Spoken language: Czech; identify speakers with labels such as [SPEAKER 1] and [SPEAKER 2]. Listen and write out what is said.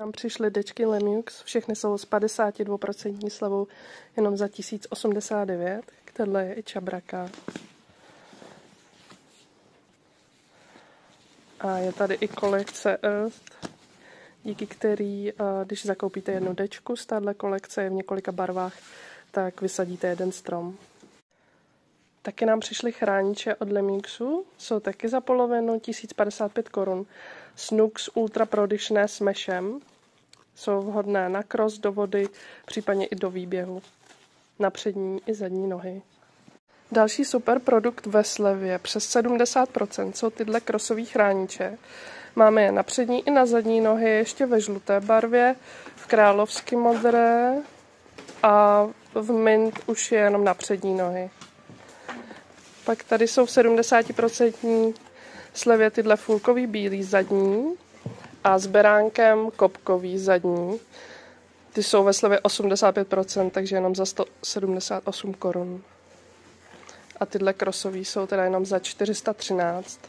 [SPEAKER 1] Nám přišly dečky Lemux, všechny jsou s 52% slevou jenom za 1089. Tohle je i čabraka. A je tady i kolekce Earth, díky který, když zakoupíte jednu dečku z téhle kolekce, je v několika barvách, tak vysadíte jeden strom. Taky nám přišly chrániče od Lemuxu, jsou taky za polovinu 1055 korun. Snooks Ultra Prodyšné s mešem. Jsou vhodné na cross, do vody, případně i do výběhu. Na přední i zadní nohy. Další super produkt ve slevě, přes 70%, jsou tyhle crossové chrániče. Máme je na přední i na zadní nohy, ještě ve žluté barvě, v královsky modré a v mint už je jenom na přední nohy. Pak tady jsou v 70% slevě tyhle fulkový bílý zadní a s beránkem kopkový zadní. Ty jsou ve slevě 85%, takže jenom za 178 korun. A tyhle krosový jsou teda jenom za 413.